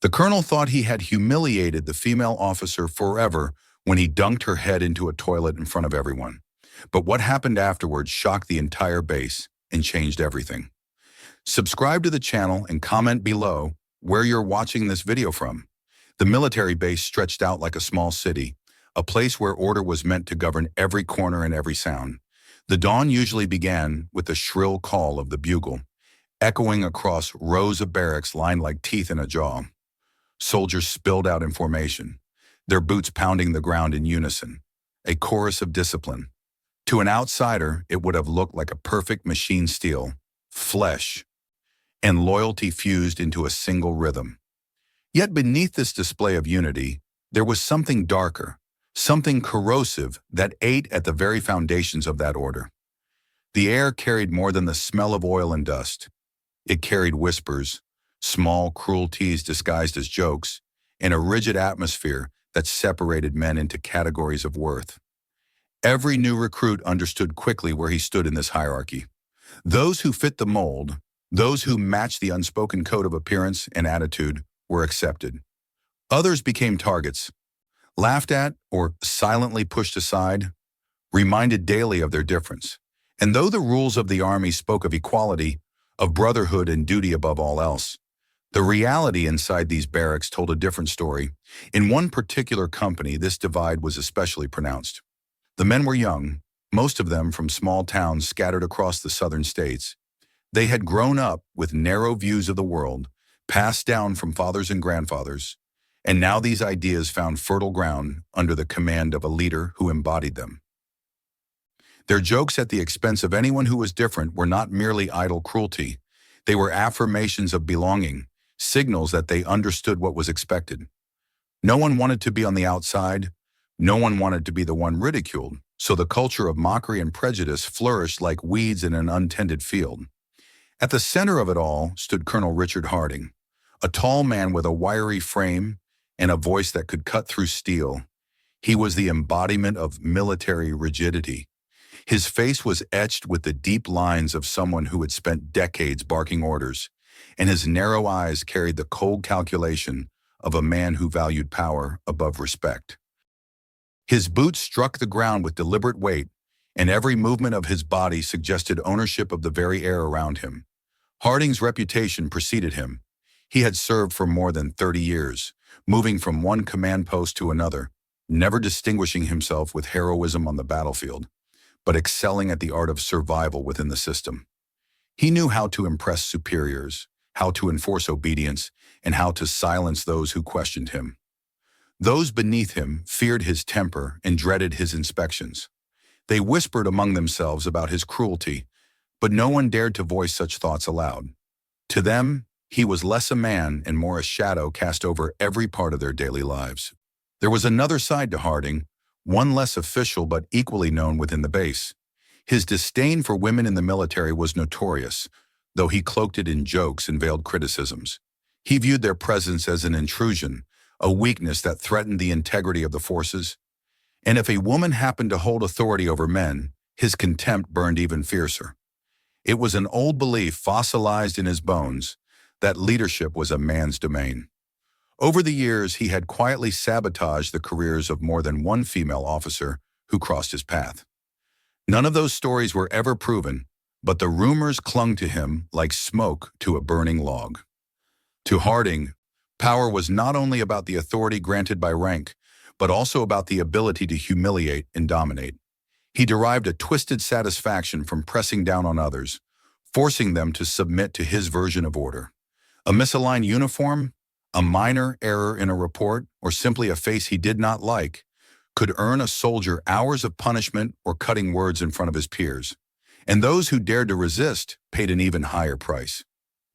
The colonel thought he had humiliated the female officer forever when he dunked her head into a toilet in front of everyone. But what happened afterwards shocked the entire base and changed everything. Subscribe to the channel and comment below where you're watching this video from. The military base stretched out like a small city, a place where order was meant to govern every corner and every sound. The dawn usually began with the shrill call of the bugle, echoing across rows of barracks lined like teeth in a jaw. Soldiers spilled out in formation, their boots pounding the ground in unison, a chorus of discipline. To an outsider, it would have looked like a perfect machine steel, flesh, and loyalty fused into a single rhythm. Yet beneath this display of unity, there was something darker, something corrosive that ate at the very foundations of that order. The air carried more than the smell of oil and dust. It carried whispers, small cruelties disguised as jokes, and a rigid atmosphere that separated men into categories of worth. Every new recruit understood quickly where he stood in this hierarchy. Those who fit the mold, those who matched the unspoken code of appearance and attitude, were accepted. Others became targets, laughed at or silently pushed aside, reminded daily of their difference. And though the rules of the army spoke of equality, of brotherhood and duty above all else, the reality inside these barracks told a different story. In one particular company, this divide was especially pronounced. The men were young, most of them from small towns scattered across the southern states. They had grown up with narrow views of the world, passed down from fathers and grandfathers, and now these ideas found fertile ground under the command of a leader who embodied them. Their jokes at the expense of anyone who was different were not merely idle cruelty. They were affirmations of belonging, signals that they understood what was expected. No one wanted to be on the outside. No one wanted to be the one ridiculed, so the culture of mockery and prejudice flourished like weeds in an untended field. At the center of it all stood Colonel Richard Harding, a tall man with a wiry frame and a voice that could cut through steel. He was the embodiment of military rigidity. His face was etched with the deep lines of someone who had spent decades barking orders, and his narrow eyes carried the cold calculation of a man who valued power above respect. His boots struck the ground with deliberate weight, and every movement of his body suggested ownership of the very air around him. Harding's reputation preceded him. He had served for more than 30 years, moving from one command post to another, never distinguishing himself with heroism on the battlefield, but excelling at the art of survival within the system. He knew how to impress superiors, how to enforce obedience, and how to silence those who questioned him. Those beneath him feared his temper and dreaded his inspections. They whispered among themselves about his cruelty, but no one dared to voice such thoughts aloud. To them, he was less a man and more a shadow cast over every part of their daily lives. There was another side to Harding, one less official but equally known within the base. His disdain for women in the military was notorious, though he cloaked it in jokes and veiled criticisms. He viewed their presence as an intrusion, a weakness that threatened the integrity of the forces. And if a woman happened to hold authority over men, his contempt burned even fiercer. It was an old belief fossilized in his bones that leadership was a man's domain. Over the years, he had quietly sabotaged the careers of more than one female officer who crossed his path. None of those stories were ever proven, but the rumors clung to him like smoke to a burning log. To Harding, power was not only about the authority granted by rank, but also about the ability to humiliate and dominate. He derived a twisted satisfaction from pressing down on others, forcing them to submit to his version of order. A misaligned uniform, a minor error in a report, or simply a face he did not like, could earn a soldier hours of punishment or cutting words in front of his peers. And those who dared to resist paid an even higher price.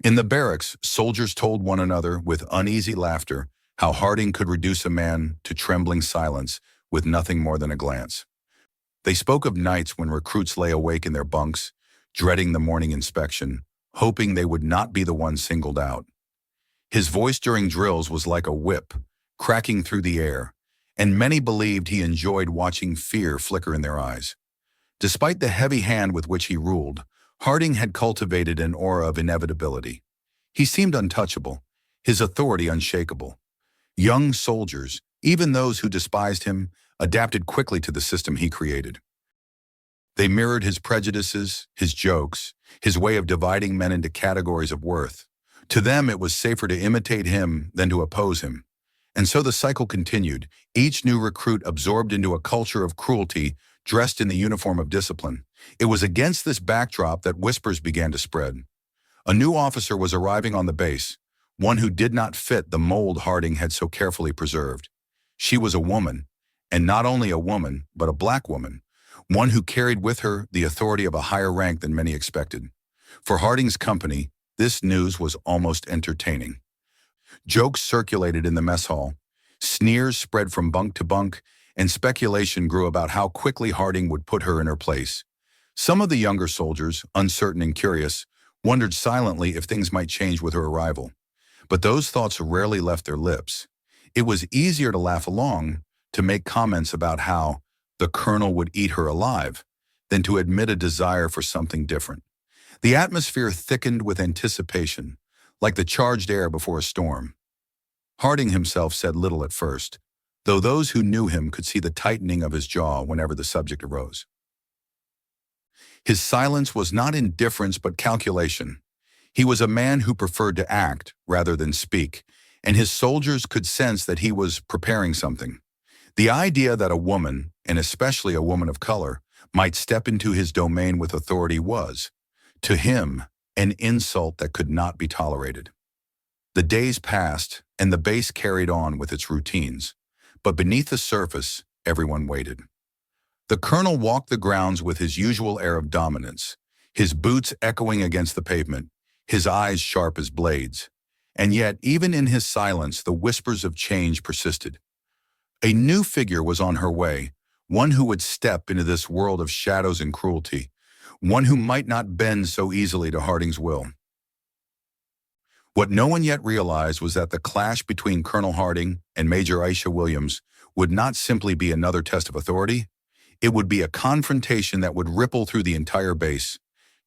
In the barracks, soldiers told one another with uneasy laughter how Harding could reduce a man to trembling silence with nothing more than a glance. They spoke of nights when recruits lay awake in their bunks, dreading the morning inspection, hoping they would not be the ones singled out. His voice during drills was like a whip, cracking through the air, and many believed he enjoyed watching fear flicker in their eyes. Despite the heavy hand with which he ruled, Harding had cultivated an aura of inevitability. He seemed untouchable, his authority unshakable. Young soldiers, even those who despised him, adapted quickly to the system he created. They mirrored his prejudices, his jokes, his way of dividing men into categories of worth. To them, it was safer to imitate him than to oppose him. And so the cycle continued, each new recruit absorbed into a culture of cruelty, dressed in the uniform of discipline. It was against this backdrop that whispers began to spread. A new officer was arriving on the base, one who did not fit the mold Harding had so carefully preserved. She was a woman, and not only a woman, but a black woman, one who carried with her the authority of a higher rank than many expected. For Harding's company, this news was almost entertaining. Jokes circulated in the mess hall, sneers spread from bunk to bunk, and speculation grew about how quickly Harding would put her in her place. Some of the younger soldiers, uncertain and curious, wondered silently if things might change with her arrival. But those thoughts rarely left their lips. It was easier to laugh along, to make comments about how the colonel would eat her alive, than to admit a desire for something different. The atmosphere thickened with anticipation, like the charged air before a storm. Harding himself said little at first, though those who knew him could see the tightening of his jaw whenever the subject arose. His silence was not indifference but calculation. He was a man who preferred to act rather than speak, and his soldiers could sense that he was preparing something. The idea that a woman, and especially a woman of color, might step into his domain with authority was, to him, an insult that could not be tolerated. The days passed, and the base carried on with its routines, but beneath the surface, everyone waited. The colonel walked the grounds with his usual air of dominance, his boots echoing against the pavement, his eyes sharp as blades. And yet, even in his silence, the whispers of change persisted. A new figure was on her way, one who would step into this world of shadows and cruelty, one who might not bend so easily to Harding's will. What no one yet realized was that the clash between Colonel Harding and Major Aisha Williams would not simply be another test of authority. It would be a confrontation that would ripple through the entire base,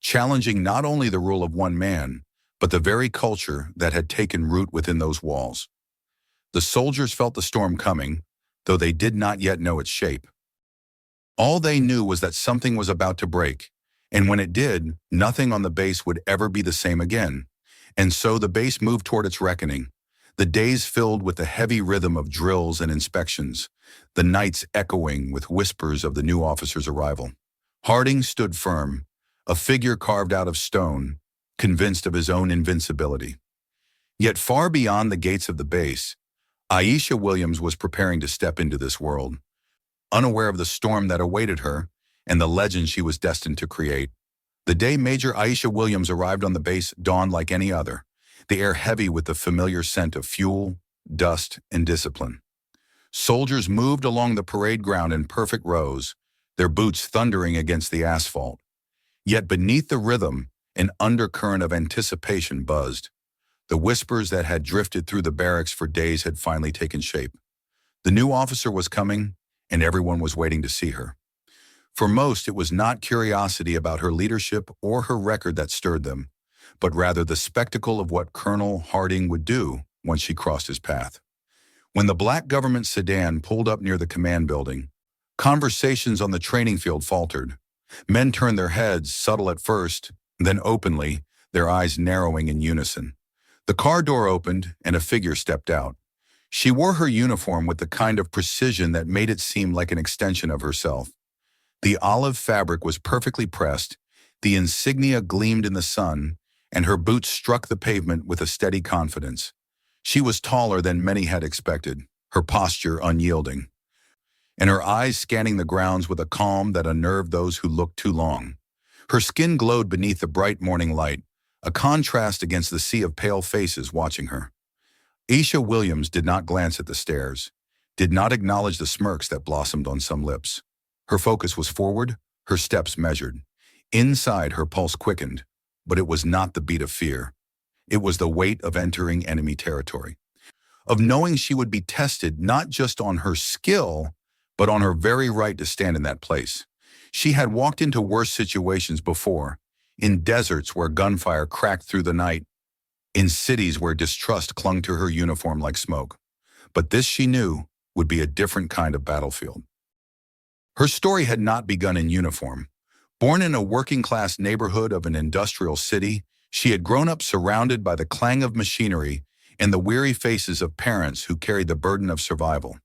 challenging not only the rule of one man, but the very culture that had taken root within those walls. The soldiers felt the storm coming, though they did not yet know its shape. All they knew was that something was about to break, and when it did, nothing on the base would ever be the same again. And so the base moved toward its reckoning, the days filled with the heavy rhythm of drills and inspections, the nights echoing with whispers of the new officer's arrival. Harding stood firm, a figure carved out of stone, convinced of his own invincibility. Yet far beyond the gates of the base, Aisha Williams was preparing to step into this world, unaware of the storm that awaited her and the legend she was destined to create. The day Major Aisha Williams arrived on the base dawned like any other, the air heavy with the familiar scent of fuel, dust, and discipline. Soldiers moved along the parade ground in perfect rows, their boots thundering against the asphalt. Yet beneath the rhythm, an undercurrent of anticipation buzzed. The whispers that had drifted through the barracks for days had finally taken shape. The new officer was coming, and everyone was waiting to see her. For most, it was not curiosity about her leadership or her record that stirred them, but rather the spectacle of what Colonel Harding would do once she crossed his path. When the black government sedan pulled up near the command building, conversations on the training field faltered. Men turned their heads, subtle at first, then openly, their eyes narrowing in unison. The car door opened, and a figure stepped out. She wore her uniform with the kind of precision that made it seem like an extension of herself. The olive fabric was perfectly pressed, the insignia gleamed in the sun, and her boots struck the pavement with a steady confidence. She was taller than many had expected, her posture unyielding, and her eyes scanning the grounds with a calm that unnerved those who looked too long. Her skin glowed beneath the bright morning light, a contrast against the sea of pale faces watching her. Aisha Williams did not glance at the stairs, did not acknowledge the smirks that blossomed on some lips. Her focus was forward, her steps measured. Inside, her pulse quickened, but it was not the beat of fear. It was the weight of entering enemy territory, of knowing she would be tested not just on her skill, but on her very right to stand in that place. She had walked into worse situations before, in deserts where gunfire cracked through the night, in cities where distrust clung to her uniform like smoke. But this, she knew, would be a different kind of battlefield. Her story had not begun in uniform. Born in a working-class neighborhood of an industrial city, she had grown up surrounded by the clang of machinery and the weary faces of parents who carried the burden of survival.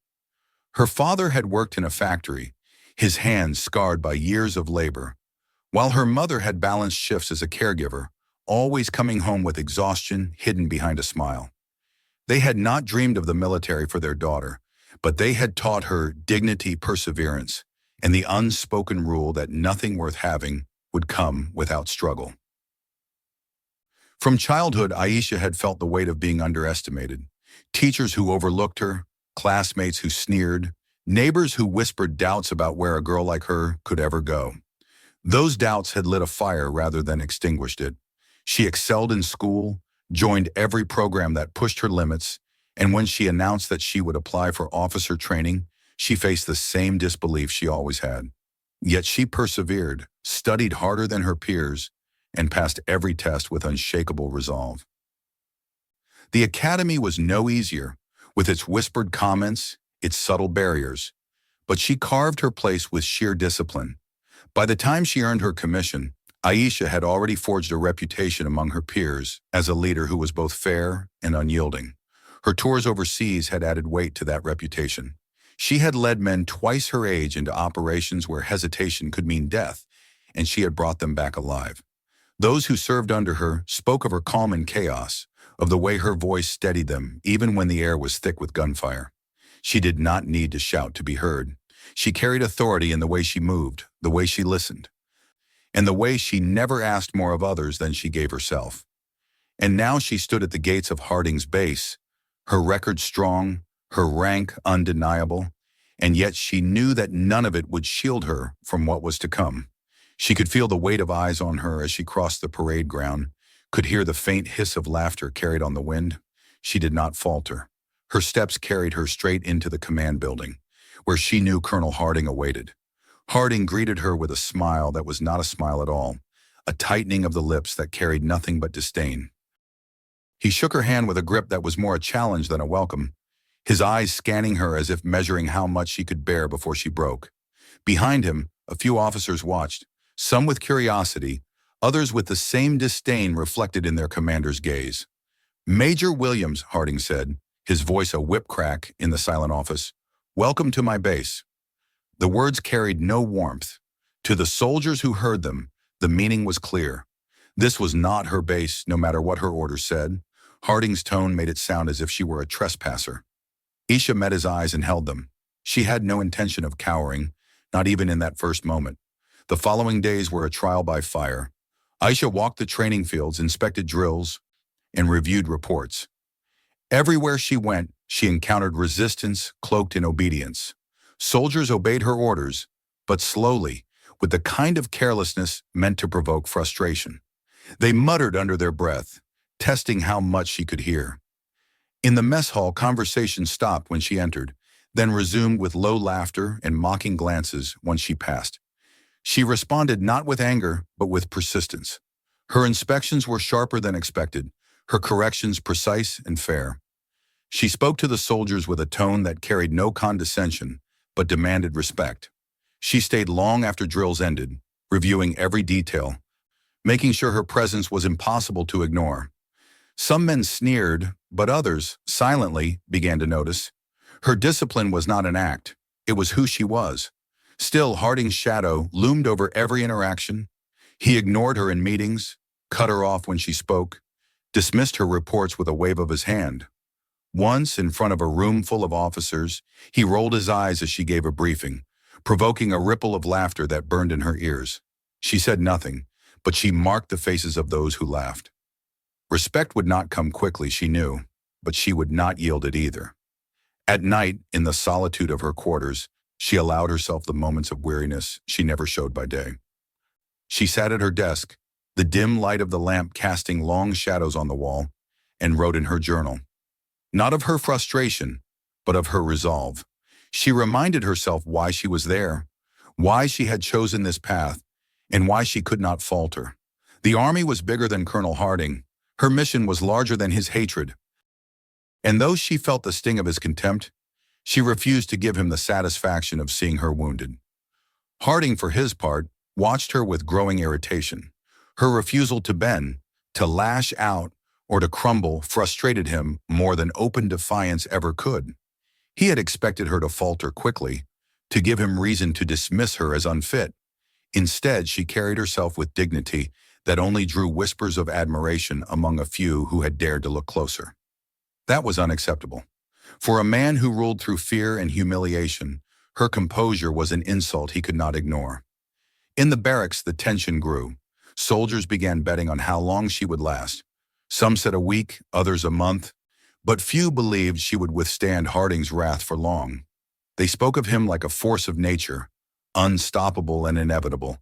Her father had worked in a factory, his hands scarred by years of labor, while her mother had balanced shifts as a caregiver, always coming home with exhaustion hidden behind a smile. They had not dreamed of the military for their daughter, but they had taught her dignity, perseverance, and the unspoken rule that nothing worth having would come without struggle. From childhood, Aisha had felt the weight of being underestimated. Teachers who overlooked her, classmates who sneered, neighbors who whispered doubts about where a girl like her could ever go. Those doubts had lit a fire rather than extinguished it. She excelled in school, joined every program that pushed her limits, and when she announced that she would apply for officer training, she faced the same disbelief she always had. Yet she persevered, studied harder than her peers, and passed every test with unshakable resolve. The academy was no easier, with its whispered comments, its subtle barriers, but she carved her place with sheer discipline. By the time she earned her commission, Aisha had already forged a reputation among her peers as a leader who was both fair and unyielding. Her tours overseas had added weight to that reputation. She had led men twice her age into operations where hesitation could mean death, and she had brought them back alive. Those who served under her spoke of her calm in chaos, of the way her voice steadied them even when the air was thick with gunfire. She did not need to shout to be heard. She carried authority in the way she moved, the way she listened, and the way she never asked more of others than she gave herself. And now she stood at the gates of Harding's base, her record strong, her rank undeniable, and yet she knew that none of it would shield her from what was to come. She could feel the weight of eyes on her as she crossed the parade ground, could hear the faint hiss of laughter carried on the wind. She did not falter. Her steps carried her straight into the command building, where she knew Colonel Harding awaited. Harding greeted her with a smile that was not a smile at all, a tightening of the lips that carried nothing but disdain. He shook her hand with a grip that was more a challenge than a welcome, his eyes scanning her as if measuring how much she could bear before she broke. Behind him, a few officers watched, some with curiosity, others with the same disdain reflected in their commander's gaze. "Major Williams," Harding said, his voice a whip crack in the silent office, "welcome to my base." The words carried no warmth. To the soldiers who heard them, the meaning was clear. This was not her base, no matter what her orders said. Harding's tone made it sound as if she were a trespasser. Aisha met his eyes and held them. She had no intention of cowering, not even in that first moment. The following days were a trial by fire. Aisha walked the training fields, inspected drills, and reviewed reports. Everywhere she went, she encountered resistance cloaked in obedience. Soldiers obeyed her orders, but slowly, with the kind of carelessness meant to provoke frustration. They muttered under their breath, testing how much she could hear. In the mess hall, conversation stopped when she entered, then resumed with low laughter and mocking glances once she passed. She responded not with anger, but with persistence. Her inspections were sharper than expected, her corrections precise and fair. She spoke to the soldiers with a tone that carried no condescension, but demanded respect. She stayed long after drills ended, reviewing every detail, making sure her presence was impossible to ignore. Some men sneered, but others, silently, began to notice. Her discipline was not an act, it was who she was. Still, Harding's shadow loomed over every interaction. He ignored her in meetings, cut her off when she spoke, dismissed her reports with a wave of his hand. Once, in front of a room full of officers, he rolled his eyes as she gave a briefing, provoking a ripple of laughter that burned in her ears. She said nothing, but she marked the faces of those who laughed. Respect would not come quickly, she knew, but she would not yield it either. At night, in the solitude of her quarters, she allowed herself the moments of weariness she never showed by day. She sat at her desk, the dim light of the lamp casting long shadows on the wall, and wrote in her journal. Not of her frustration, but of her resolve. She reminded herself why she was there, why she had chosen this path, and why she could not falter. The army was bigger than Colonel Harding. Her mission was larger than his hatred, and though she felt the sting of his contempt, she refused to give him the satisfaction of seeing her wounded. Harding, for his part, watched her with growing irritation. Her refusal to bend, to lash out, or to crumble frustrated him more than open defiance ever could. He had expected her to falter quickly, to give him reason to dismiss her as unfit. Instead, she carried herself with dignity that only drew whispers of admiration among a few who had dared to look closer. That was unacceptable. For a man who ruled through fear and humiliation, her composure was an insult he could not ignore. In the barracks, the tension grew. Soldiers began betting on how long she would last. Some said a week, others a month, but few believed she would withstand Harding's wrath for long. They spoke of him like a force of nature, unstoppable and inevitable,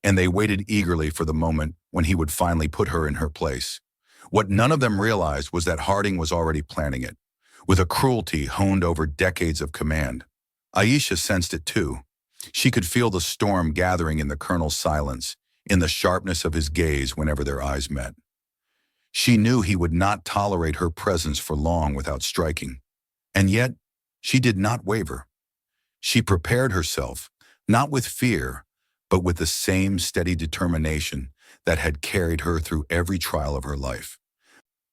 and they waited eagerly for the moment when he would finally put her in her place. What none of them realized was that Harding was already planning it, with a cruelty honed over decades of command. Aisha sensed it too. She could feel the storm gathering in the colonel's silence, in the sharpness of his gaze whenever their eyes met. She knew he would not tolerate her presence for long without striking. And yet, she did not waver. She prepared herself, not with fear, but with the same steady determination that had carried her through every trial of her life.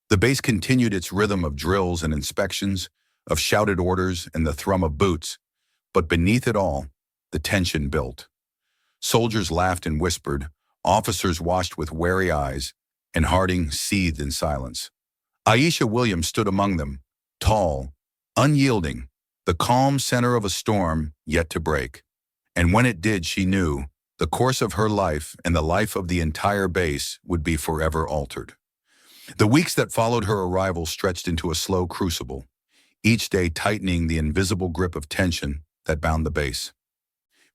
The base continued its rhythm of drills and inspections, of shouted orders and the thrum of boots, but beneath it all, the tension built. Soldiers laughed and whispered, officers watched with wary eyes, and Harding seethed in silence. Aisha Williams stood among them, tall, unyielding, the calm center of a storm yet to break. And when it did, she knew the course of her life and the life of the entire base would be forever altered. The weeks that followed her arrival stretched into a slow crucible, each day tightening the invisible grip of tension that bound the base.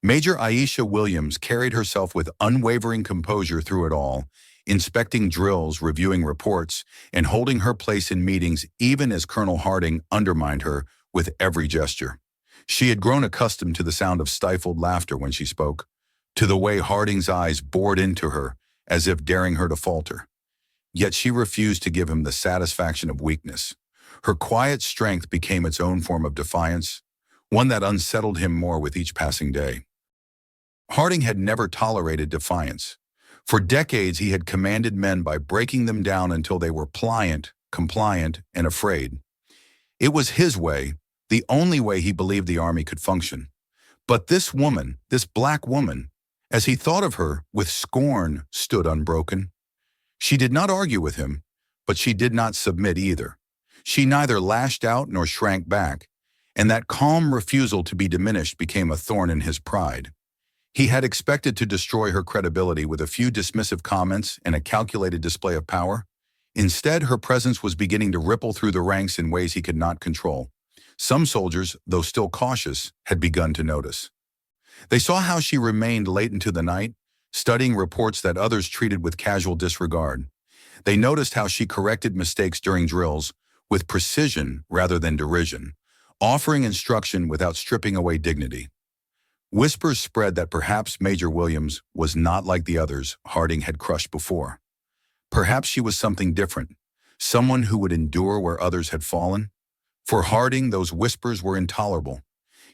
Major Aisha Williams carried herself with unwavering composure through it all, inspecting drills, reviewing reports, and holding her place in meetings even as Colonel Harding undermined her with every gesture. She had grown accustomed to the sound of stifled laughter when she spoke, to the way Harding's eyes bored into her as if daring her to falter. Yet she refused to give him the satisfaction of weakness. Her quiet strength became its own form of defiance, one that unsettled him more with each passing day. Harding had never tolerated defiance. For decades, he had commanded men by breaking them down until they were pliant, compliant, and afraid. It was his way, the only way he believed the army could function. But this woman, this black woman, as he thought of her with scorn, stood unbroken. She did not argue with him, but she did not submit either. She neither lashed out nor shrank back, and that calm refusal to be diminished became a thorn in his pride. He had expected to destroy her credibility with a few dismissive comments and a calculated display of power. Instead, her presence was beginning to ripple through the ranks in ways he could not control. Some soldiers, though still cautious, had begun to notice. They saw how she remained late into the night, studying reports that others treated with casual disregard. They noticed how she corrected mistakes during drills with precision rather than derision, offering instruction without stripping away dignity. Whispers spread that perhaps Major Williams was not like the others Harding had crushed before. Perhaps she was something different, someone who would endure where others had fallen. For Harding, those whispers were intolerable.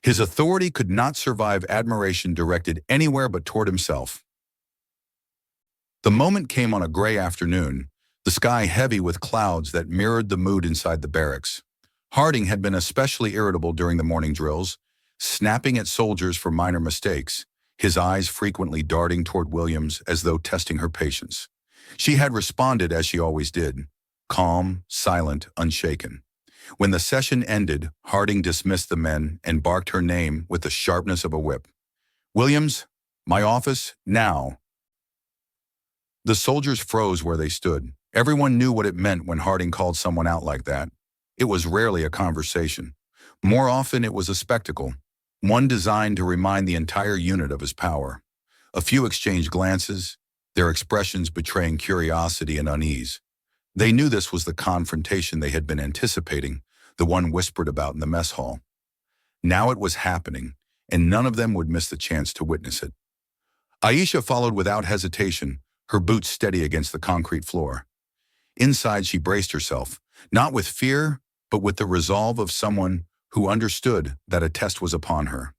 His authority could not survive admiration directed anywhere but toward himself. The moment came on a gray afternoon, the sky heavy with clouds that mirrored the mood inside the barracks. Harding had been especially irritable during the morning drills, snapping at soldiers for minor mistakes, his eyes frequently darting toward Williams as though testing her patience. She had responded as she always did, calm, silent, unshaken. When the session ended, Harding dismissed the men and barked her name with the sharpness of a whip. "Williams, my office, now." The soldiers froze where they stood. Everyone knew what it meant when Harding called someone out like that. It was rarely a conversation. More often, it was a spectacle, one designed to remind the entire unit of his power. A few exchanged glances, their expressions betraying curiosity and unease. They knew this was the confrontation they had been anticipating, the one whispered about in the mess hall. Now it was happening, and none of them would miss the chance to witness it. Aisha followed without hesitation, her boots steady against the concrete floor. Inside, she braced herself, not with fear, but with the resolve of someone who understood that a test was upon her.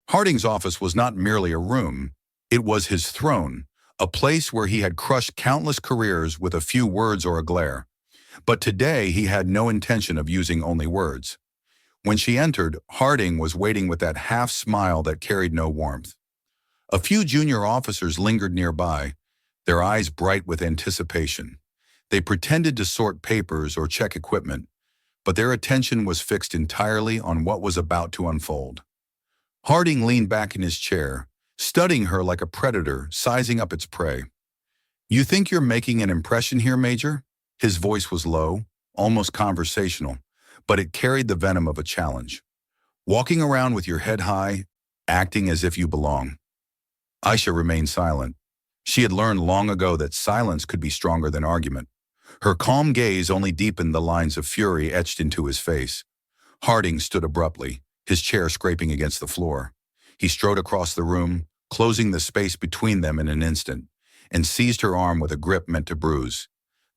Harding's office was not merely a room, it was his throne, a place where he had crushed countless careers with a few words or a glare. But today he had no intention of using only words. When she entered, Harding was waiting with that half-smile that carried no warmth. A few junior officers lingered nearby, their eyes bright with anticipation. They pretended to sort papers or check equipment, but their attention was fixed entirely on what was about to unfold. Harding leaned back in his chair, studying her like a predator sizing up its prey. "You think you're making an impression here, Major?" His voice was low, almost conversational, but it carried the venom of a challenge. "Walking around with your head high, acting as if you belong." Aisha remained silent. She had learned long ago that silence could be stronger than argument. Her calm gaze only deepened the lines of fury etched into his face. Harding stood abruptly, his chair scraping against the floor. He strode across the room, closing the space between them in an instant, and seized her arm with a grip meant to bruise.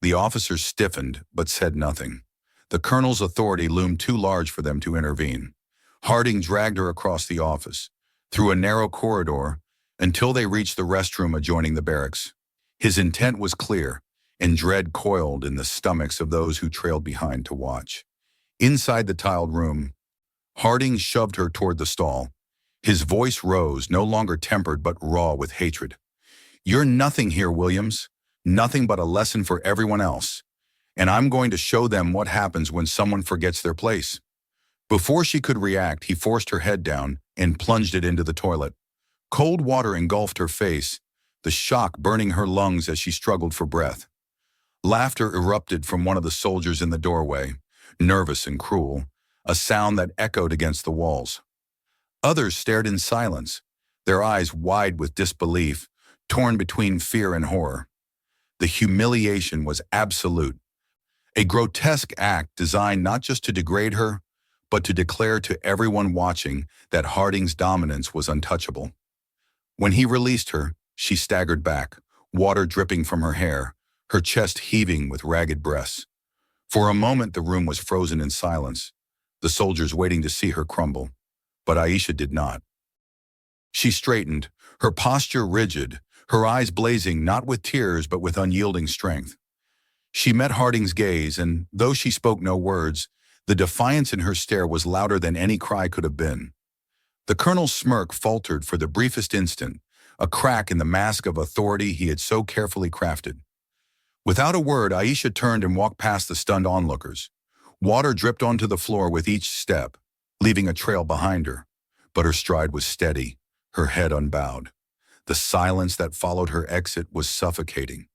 The officer stiffened, but said nothing. The colonel's authority loomed too large for them to intervene. Harding dragged her across the office, through a narrow corridor, until they reached the restroom adjoining the barracks. His intent was clear, and dread coiled in the stomachs of those who trailed behind to watch. Inside the tiled room, Harding shoved her toward the stall. His voice rose, no longer tempered but raw with hatred. "You're nothing here, Williams. Nothing but a lesson for everyone else. And I'm going to show them what happens when someone forgets their place." Before she could react, he forced her head down and plunged it into the toilet. Cold water engulfed her face, the shock burning her lungs as she struggled for breath. Laughter erupted from one of the soldiers in the doorway, nervous and cruel, a sound that echoed against the walls. Others stared in silence, their eyes wide with disbelief, torn between fear and horror. The humiliation was absolute, a grotesque act designed not just to degrade her, but to declare to everyone watching that Harding's dominance was untouchable. When he released her, she staggered back, water dripping from her hair, her chest heaving with ragged breaths. For a moment the room was frozen in silence, the soldiers waiting to see her crumble. But Aisha did not. She straightened, her posture rigid, her eyes blazing not with tears but with unyielding strength. She met Harding's gaze, and though she spoke no words, the defiance in her stare was louder than any cry could have been. The colonel's smirk faltered for the briefest instant, a crack in the mask of authority he had so carefully crafted. Without a word, Aisha turned and walked past the stunned onlookers. Water dripped onto the floor with each step, leaving a trail behind her, but her stride was steady, her head unbowed. The silence that followed her exit was suffocating.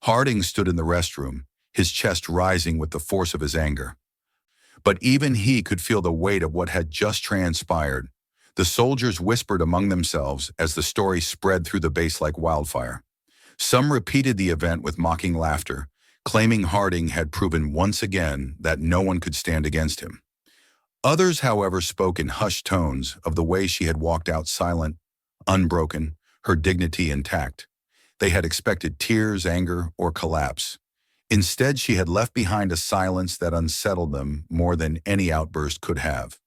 Harding stood in the restroom, his chest rising with the force of his anger. But even he could feel the weight of what had just transpired. The soldiers whispered among themselves as the story spread through the base like wildfire. Some repeated the event with mocking laughter, claiming Harding had proven once again that no one could stand against him. Others, however, spoke in hushed tones of the way she had walked out silent, unbroken, her dignity intact. They had expected tears, anger, or collapse. Instead, she had left behind a silence that unsettled them more than any outburst could have.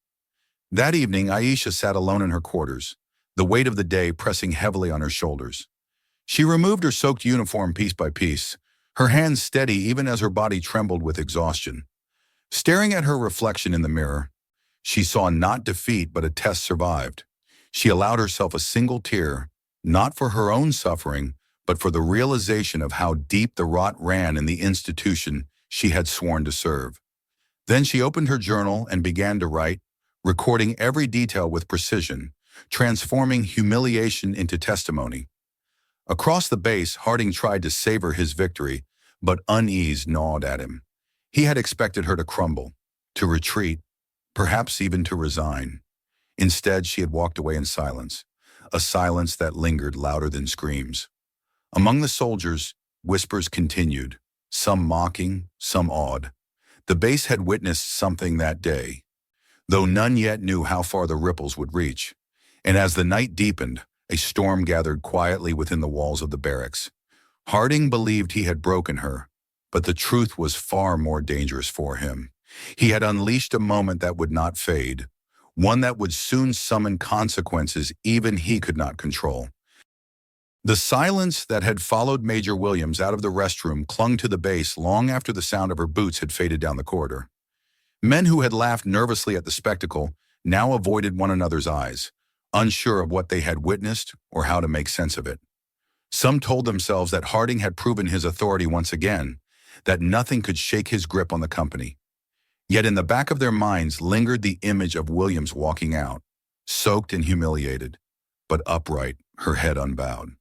That evening, Aisha sat alone in her quarters, the weight of the day pressing heavily on her shoulders. She removed her soaked uniform piece by piece, her hands steady even as her body trembled with exhaustion. Staring at her reflection in the mirror, she saw not defeat but a test survived. She allowed herself a single tear, not for her own suffering, but for the realization of how deep the rot ran in the institution she had sworn to serve. Then she opened her journal and began to write, recording every detail with precision, transforming humiliation into testimony. Across the base, Harding tried to savor his victory, but unease gnawed at him. He had expected her to crumble, to retreat, perhaps even to resign. Instead, she had walked away in silence, a silence that lingered louder than screams. Among the soldiers, whispers continued, some mocking, some awed. The base had witnessed something that day, though none yet knew how far the ripples would reach. And as the night deepened, a storm gathered quietly within the walls of the barracks. Harding believed he had broken her, But the truth was far more dangerous for him. He had unleashed a moment that would not fade, one that would soon summon consequences even he could not control. The silence that had followed Major Williams out of the restroom clung to the base long after the sound of her boots had faded down the corridor. Men who had laughed nervously at the spectacle now avoided one another's eyes, unsure of what they had witnessed or how to make sense of it. Some told themselves that Harding had proven his authority once again, that nothing could shake his grip on the company. Yet in the back of their minds lingered the image of Williams walking out, soaked and humiliated, but upright, her head unbowed.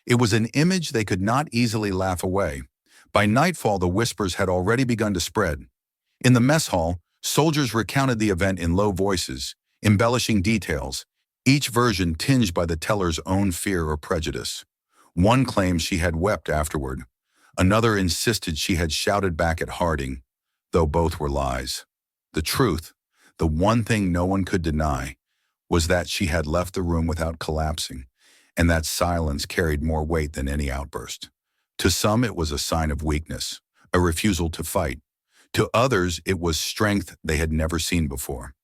It was an image they could not easily laugh away. By nightfall, the whispers had already begun to spread. In the mess hall, soldiers recounted the event in low voices, embellishing details, each version tinged by the teller's own fear or prejudice. One claimed she had wept afterward. Another insisted she had shouted back at Harding, though both were lies. The truth, the one thing no one could deny, was that she had left the room without collapsing, and that silence carried more weight than any outburst. To some, it was a sign of weakness, a refusal to fight. To others, it was strength they had never seen before.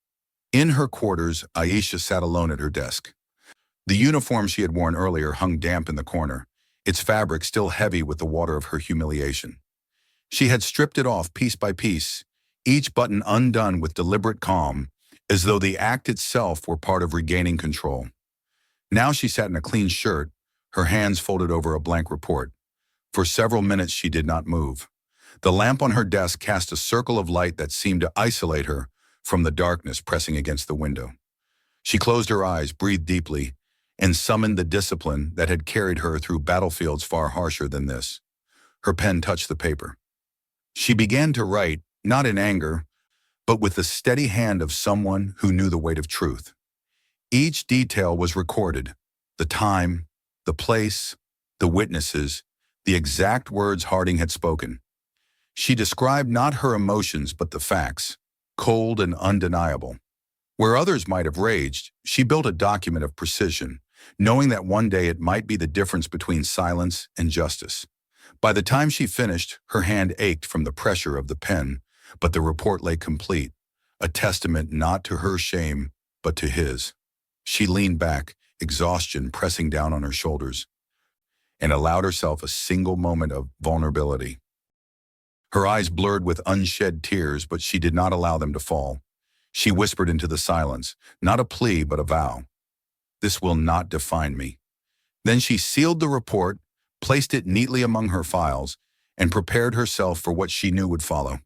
In her quarters, Aisha sat alone at her desk. The uniform she had worn earlier hung damp in the corner, its fabric still heavy with the water of her humiliation. She had stripped it off piece by piece, each button undone with deliberate calm, as though the act itself were part of regaining control. Now she sat in a clean shirt, her hands folded over a blank report. For several minutes she did not move. The lamp on her desk cast a circle of light that seemed to isolate her from the darkness pressing against the window. She closed her eyes, breathed deeply, and summoned the discipline that had carried her through battlefields far harsher than this. Her pen touched the paper. She began to write, not in anger, but with the steady hand of someone who knew the weight of truth. Each detail was recorded: the time, the place, the witnesses, the exact words Harding had spoken. She described not her emotions but the facts, cold and undeniable. Where others might have raged, she built a document of precision, knowing that one day it might be the difference between silence and justice. By the time she finished, her hand ached from the pressure of the pen, but the report lay complete, a testament not to her shame, but to his. She leaned back, exhaustion pressing down on her shoulders, and allowed herself a single moment of vulnerability. Her eyes blurred with unshed tears, but she did not allow them to fall. She whispered into the silence, not a plea, but a vow. This will not define me. Then she sealed the report, placed it neatly among her files, and prepared herself for what she knew would follow.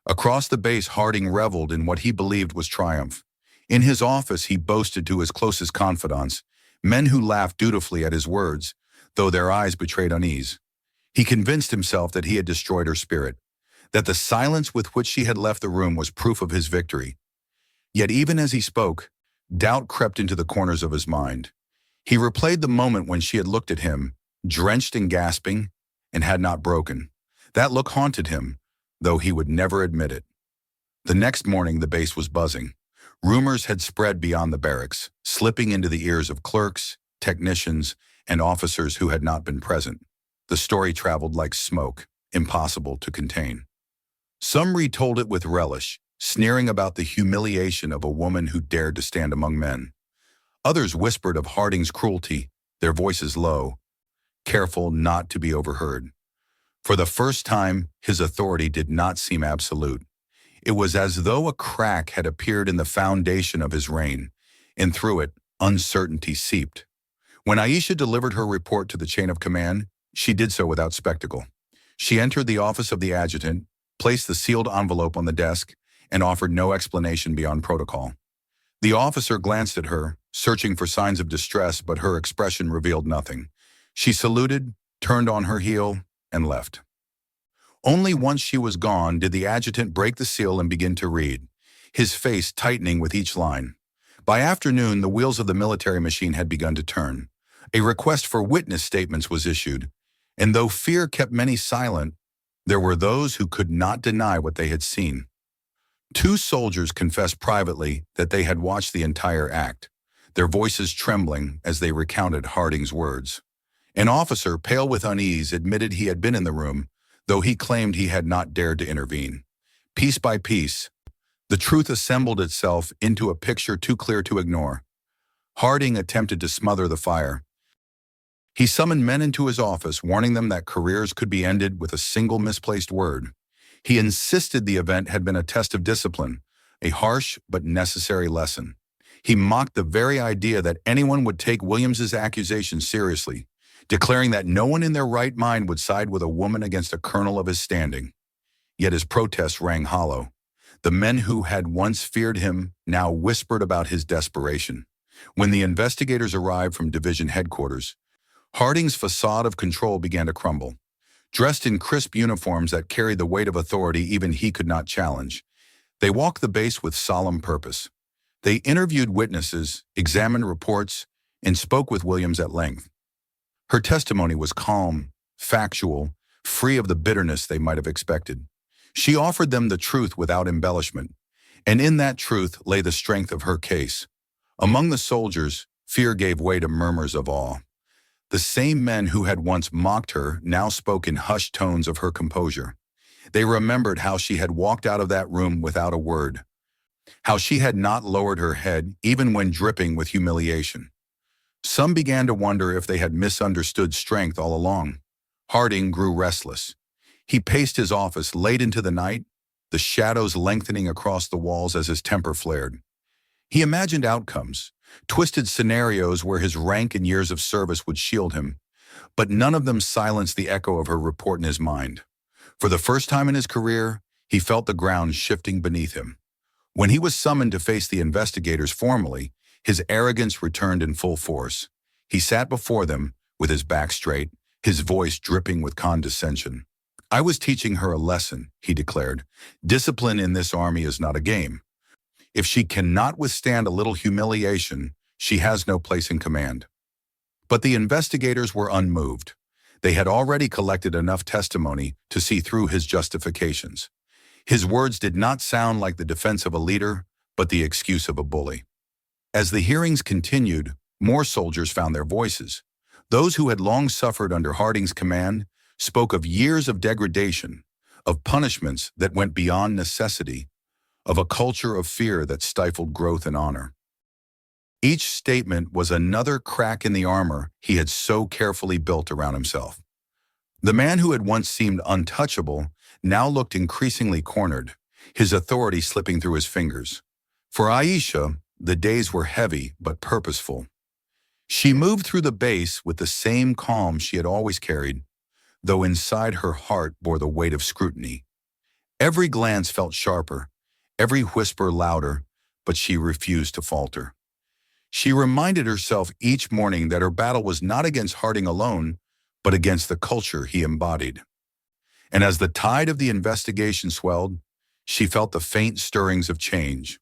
Across the base, Harding reveled in what he believed was triumph. In his office, he boasted to his closest confidants, men who laughed dutifully at his words, though their eyes betrayed unease. He convinced himself that he had destroyed her spirit, that the silence with which she had left the room was proof of his victory. Yet even as he spoke, doubt crept into the corners of his mind. He replayed the moment when she had looked at him, drenched and gasping, and had not broken. That look haunted him, though he would never admit it. The next morning, the base was buzzing. Rumors had spread beyond the barracks, slipping into the ears of clerks, technicians, and officers who had not been present. The story traveled like smoke, impossible to contain. Some retold it with relish, sneering about the humiliation of a woman who dared to stand among men. Others whispered of Harding's cruelty, their voices low, careful not to be overheard. For the first time, his authority did not seem absolute. It was as though a crack had appeared in the foundation of his reign, and through it, uncertainty seeped. When Aisha delivered her report to the chain of command, she did so without spectacle. She entered the office of the adjutant, placed the sealed envelope on the desk, and offered no explanation beyond protocol. The officer glanced at her, searching for signs of distress, but her expression revealed nothing. She saluted, turned on her heel, and left. Only once she was gone did the adjutant break the seal and begin to read, his face tightening with each line. By afternoon, the wheels of the military machine had begun to turn. A request for witness statements was issued, and though fear kept many silent, there were those who could not deny what they had seen. 2 soldiers confessed privately that they had watched the entire act, their voices trembling as they recounted Harding's words. An officer, pale with unease, admitted he had been in the room, though he claimed he had not dared to intervene. Piece by piece, the truth assembled itself into a picture too clear to ignore. Harding attempted to smother the fire. He summoned men into his office, warning them that careers could be ended with a single misplaced word. He insisted the event had been a test of discipline, a harsh but necessary lesson. He mocked the very idea that anyone would take Williams's accusations seriously, declaring that no one in their right mind would side with a woman against a colonel of his standing. Yet his protests rang hollow. The men who had once feared him now whispered about his desperation. When the investigators arrived from division headquarters, Harding's facade of control began to crumble. Dressed in crisp uniforms that carried the weight of authority even he could not challenge, they walked the base with solemn purpose. They interviewed witnesses, examined reports, and spoke with Williams at length. Her testimony was calm, factual, free of the bitterness they might have expected. She offered them the truth without embellishment, and in that truth lay the strength of her case. Among the soldiers, fear gave way to murmurs of awe. The same men who had once mocked her now spoke in hushed tones of her composure. They remembered how she had walked out of that room without a word, how she had not lowered her head even when dripping with humiliation. Some began to wonder if they had misunderstood strength all along. Harding grew restless. He paced his office late into the night, the shadows lengthening across the walls as his temper flared. He imagined outcomes, twisted scenarios where his rank and years of service would shield him, but none of them silenced the echo of her report in his mind. For the first time in his career, he felt the ground shifting beneath him. When he was summoned to face the investigators formally, his arrogance returned in full force. He sat before them, with his back straight, his voice dripping with condescension. "I was teaching her a lesson," he declared. "Discipline in this army is not a game. If she cannot withstand a little humiliation, she has no place in command." But the investigators were unmoved. They had already collected enough testimony to see through his justifications. His words did not sound like the defense of a leader, but the excuse of a bully. As the hearings continued, more soldiers found their voices. Those who had long suffered under Harding's command spoke of years of degradation, of punishments that went beyond necessity, of a culture of fear that stifled growth and honor. Each statement was another crack in the armor he had so carefully built around himself. The man who had once seemed untouchable now looked increasingly cornered, his authority slipping through his fingers. For Aisha, the days were heavy but purposeful. She moved through the base with the same calm she had always carried, though inside her heart bore the weight of scrutiny. Every glance felt sharper, every whisper louder, but she refused to falter. She reminded herself each morning that her battle was not against Harding alone, but against the culture he embodied. And as the tide of the investigation swelled, she felt the faint stirrings of change.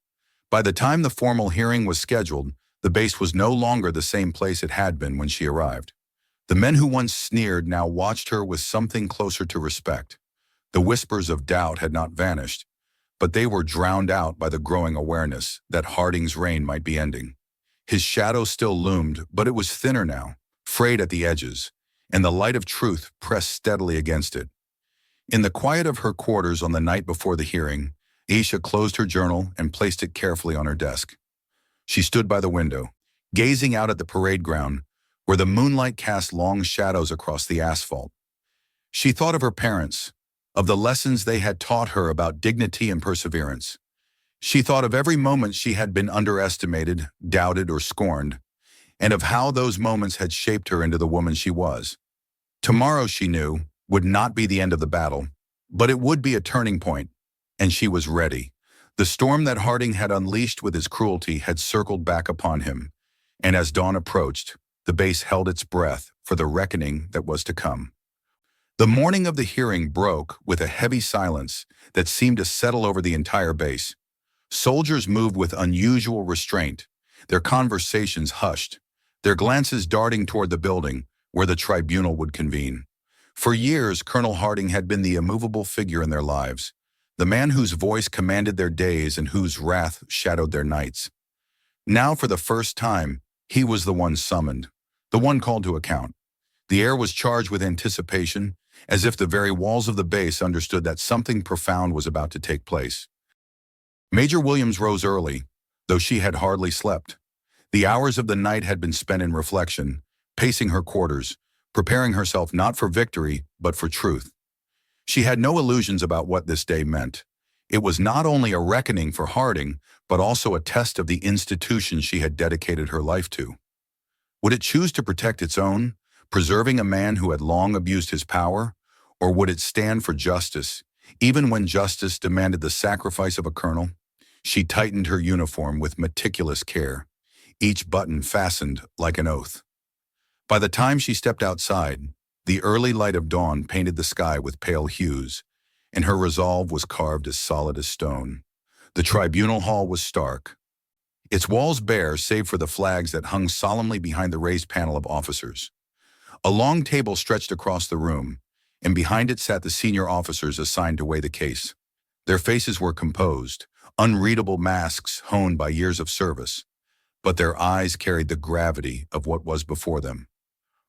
By the time the formal hearing was scheduled, the base was no longer the same place it had been when she arrived. The men who once sneered now watched her with something closer to respect. The whispers of doubt had not vanished, but they were drowned out by the growing awareness that Harding's reign might be ending. His shadow still loomed, but it was thinner now, frayed at the edges, and the light of truth pressed steadily against it. In the quiet of her quarters on the night before the hearing, Aisha closed her journal and placed it carefully on her desk. She stood by the window, gazing out at the parade ground, where the moonlight cast long shadows across the asphalt. She thought of her parents, of the lessons they had taught her about dignity and perseverance. She thought of every moment she had been underestimated, doubted, or scorned, and of how those moments had shaped her into the woman she was. Tomorrow, she knew, would not be the end of the battle, but it would be a turning point, and she was ready. The storm that Harding had unleashed with his cruelty had circled back upon him, and as dawn approached, the base held its breath for the reckoning that was to come. The morning of the hearing broke with a heavy silence that seemed to settle over the entire base. Soldiers moved with unusual restraint, their conversations hushed, their glances darting toward the building where the tribunal would convene. For years, Colonel Harding had been the immovable figure in their lives, the man whose voice commanded their days and whose wrath shadowed their nights. Now, for the first time, he was the one summoned, the one called to account. The air was charged with anticipation, as if the very walls of the base understood that something profound was about to take place. Major Williams rose early, though she had hardly slept. The hours of the night had been spent in reflection, pacing her quarters, preparing herself not for victory, but for truth. She had no illusions about what this day meant. It was not only a reckoning for Harding, but also a test of the institution she had dedicated her life to. Would it choose to protect its own, preserving a man who had long abused his power, or would it stand for justice, even when justice demanded the sacrifice of a colonel? She tightened her uniform with meticulous care, each button fastened like an oath. By the time she stepped outside, the early light of dawn painted the sky with pale hues, and her resolve was carved as solid as stone. The tribunal hall was stark, its walls bare save for the flags that hung solemnly behind the raised panel of officers. A long table stretched across the room, and behind it sat the senior officers assigned to weigh the case. Their faces were composed, unreadable masks honed by years of service, but their eyes carried the gravity of what was before them.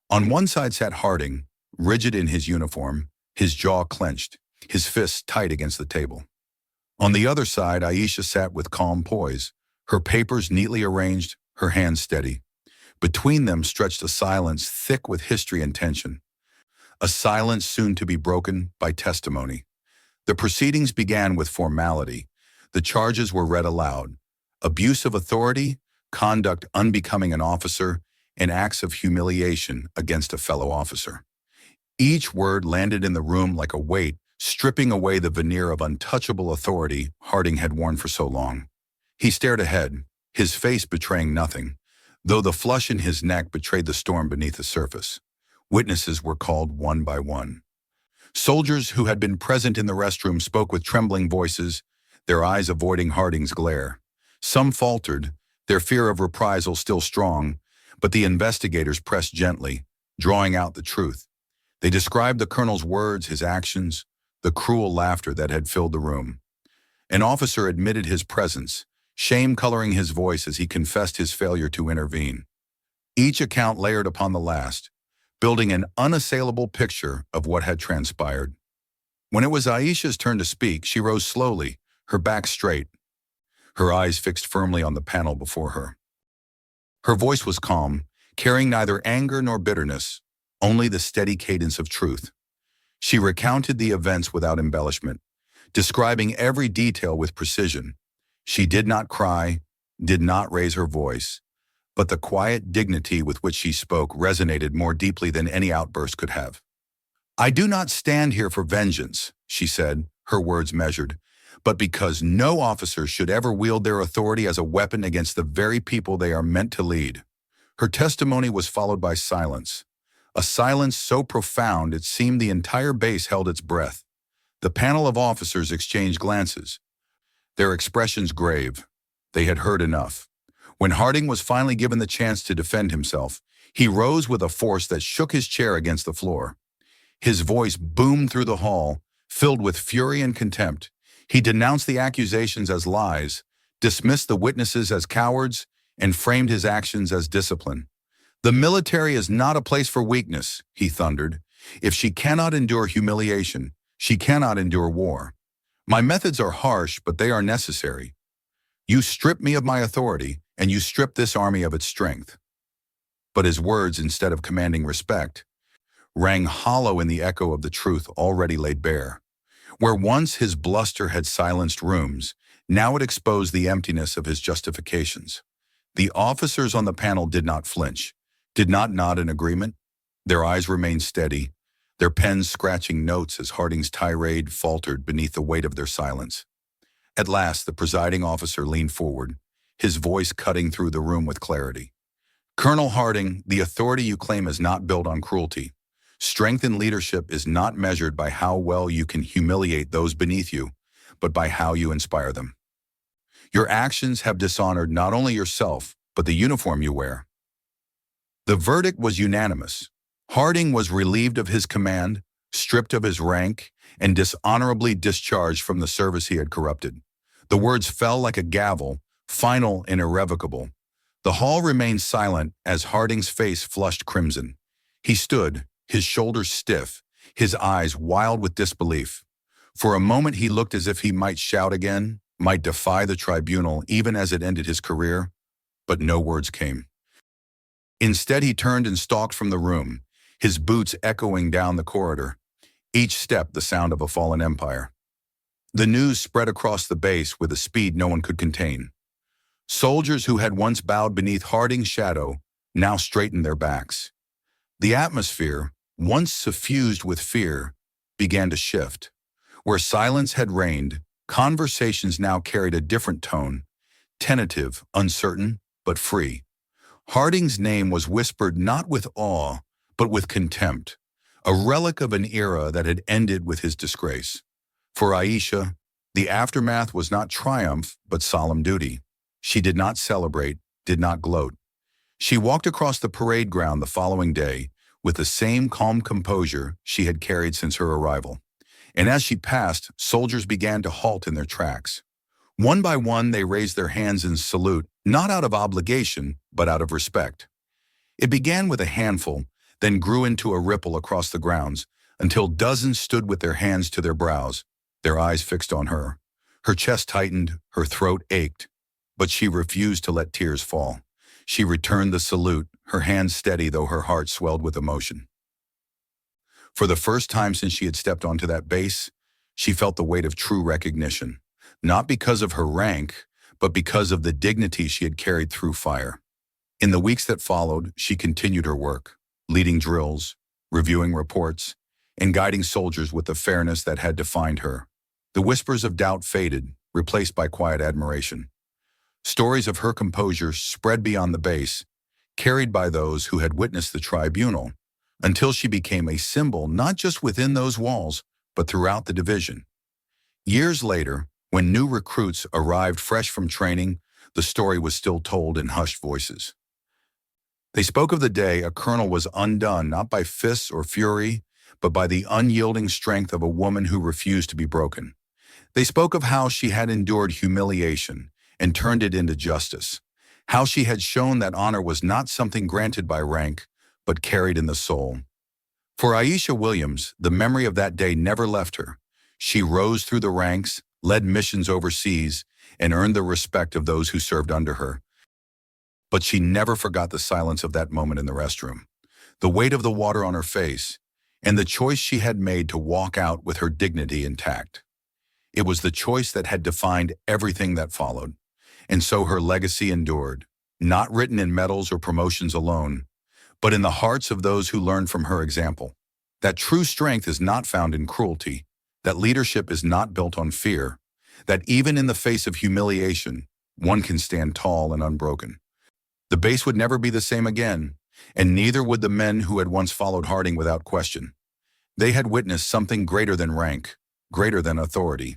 On one side sat Harding, rigid in his uniform, his jaw clenched, his fists tight against the table. On the other side, Aisha sat with calm poise, her papers neatly arranged, her hands steady. Between them stretched a silence thick with history and tension, a silence soon to be broken by testimony. The proceedings began with formality. The charges were read aloud: abuse of authority, conduct unbecoming an officer, and acts of humiliation against a fellow officer. Each word landed in the room like a weight, stripping away the veneer of untouchable authority Harding had worn for so long. He stared ahead, his face betraying nothing, though the flush in his neck betrayed the storm beneath the surface. Witnesses were called one by one. Soldiers who had been present in the restroom spoke with trembling voices, their eyes avoiding Harding's glare. Some faltered, their fear of reprisal still strong, but the investigators pressed gently, drawing out the truth. They described the colonel's words, his actions, the cruel laughter that had filled the room. An officer admitted his presence, shame coloring his voice as he confessed his failure to intervene. Each account layered upon the last, building an unassailable picture of what had transpired. When it was Aisha's turn to speak, she rose slowly, her back straight, her eyes fixed firmly on the panel before her. Her voice was calm, carrying neither anger nor bitterness, only the steady cadence of truth. She recounted the events without embellishment, describing every detail with precision. She did not cry, did not raise her voice, but the quiet dignity with which she spoke resonated more deeply than any outburst could have. "I do not stand here for vengeance," she said, her words measured, "but because no officer should ever wield their authority as a weapon against the very people they are meant to lead." Her testimony was followed by silence, a silence so profound it seemed the entire base held its breath. The panel of officers exchanged glances, their expressions grave. They had heard enough. When Harding was finally given the chance to defend himself, he rose with a force that shook his chair against the floor. His voice boomed through the hall, filled with fury and contempt. He denounced the accusations as lies, dismissed the witnesses as cowards, and framed his actions as discipline. "The military is not a place for weakness," he thundered. "If she cannot endure humiliation, she cannot endure war. My methods are harsh, but they are necessary. You strip me of my authority, and you strip this army of its strength." But his words, instead of commanding respect, rang hollow in the echo of the truth already laid bare. Where once his bluster had silenced rooms, now it exposed the emptiness of his justifications. The officers on the panel did not flinch, did not nod in agreement. Their eyes remained steady, their pens scratching notes as Harding's tirade faltered beneath the weight of their silence. At last, the presiding officer leaned forward, his voice cutting through the room with clarity. "Colonel Harding, the authority you claim is not built on cruelty. Strength in leadership is not measured by how well you can humiliate those beneath you, but by how you inspire them. Your actions have dishonored not only yourself, but the uniform you wear." The verdict was unanimous. Harding was relieved of his command, stripped of his rank, and dishonorably discharged from the service he had corrupted. The words fell like a gavel, final and irrevocable. The hall remained silent as Harding's face flushed crimson. He stood, his shoulders stiff, his eyes wild with disbelief. For a moment he looked as if he might shout again, might defy the tribunal even as it ended his career, but no words came. Instead he turned and stalked from the room, his boots echoing down the corridor, each step the sound of a fallen empire. The news spread across the base with a speed no one could contain. Soldiers who had once bowed beneath Harding's shadow now straightened their backs. The atmosphere, once suffused with fear, began to shift. Where silence had reigned, conversations now carried a different tone, tentative, uncertain, but free. Harding's name was whispered not with awe, but with contempt, a relic of an era that had ended with his disgrace. For Aisha, the aftermath was not triumph, but solemn duty. She did not celebrate, did not gloat. She walked across the parade ground the following day with the same calm composure she had carried since her arrival. And as she passed, soldiers began to halt in their tracks. One by one, they raised their hands in salute, not out of obligation, but out of respect. It began with a handful, then grew into a ripple across the grounds, until dozens stood with their hands to their brows, their eyes fixed on her. Her chest tightened, her throat ached, but she refused to let tears fall. She returned the salute, her hands steady though her heart swelled with emotion. For the first time since she had stepped onto that base, she felt the weight of true recognition, not because of her rank, but because of the dignity she had carried through fire. In the weeks that followed, she continued her work, leading drills, reviewing reports, and guiding soldiers with the fairness that had defined her. The whispers of doubt faded, replaced by quiet admiration. Stories of her composure spread beyond the base, carried by those who had witnessed the tribunal, until she became a symbol not just within those walls, but throughout the division. Years later, when new recruits arrived fresh from training, the story was still told in hushed voices. They spoke of the day a colonel was undone not by fists or fury, but by the unyielding strength of a woman who refused to be broken. They spoke of how she had endured humiliation and turned it into justice, how she had shown that honor was not something granted by rank, but carried in the soul. For Aisha Williams, the memory of that day never left her. She rose through the ranks, led missions overseas, and earned the respect of those who served under her. But she never forgot the silence of that moment in the restroom, the weight of the water on her face, and the choice she had made to walk out with her dignity intact. It was the choice that had defined everything that followed, and so her legacy endured, not written in medals or promotions alone, but in the hearts of those who learned from her example. That true strength is not found in cruelty, that leadership is not built on fear, that even in the face of humiliation, one can stand tall and unbroken. The base would never be the same again, and neither would the men who had once followed Harding without question. They had witnessed something greater than rank, greater than authority.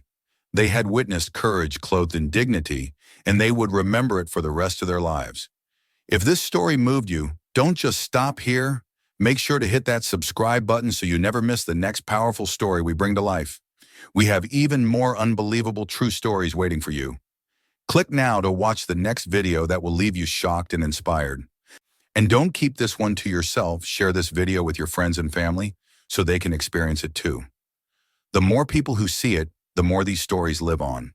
They had witnessed courage clothed in dignity, and they would remember it for the rest of their lives. If this story moved you, don't just stop here. Make sure to hit that subscribe button so you never miss the next powerful story we bring to life. We have even more unbelievable true stories waiting for you. Click now to watch the next video that will leave you shocked and inspired. And don't keep this one to yourself. Share this video with your friends and family so they can experience it too. The more people who see it, the more these stories live on.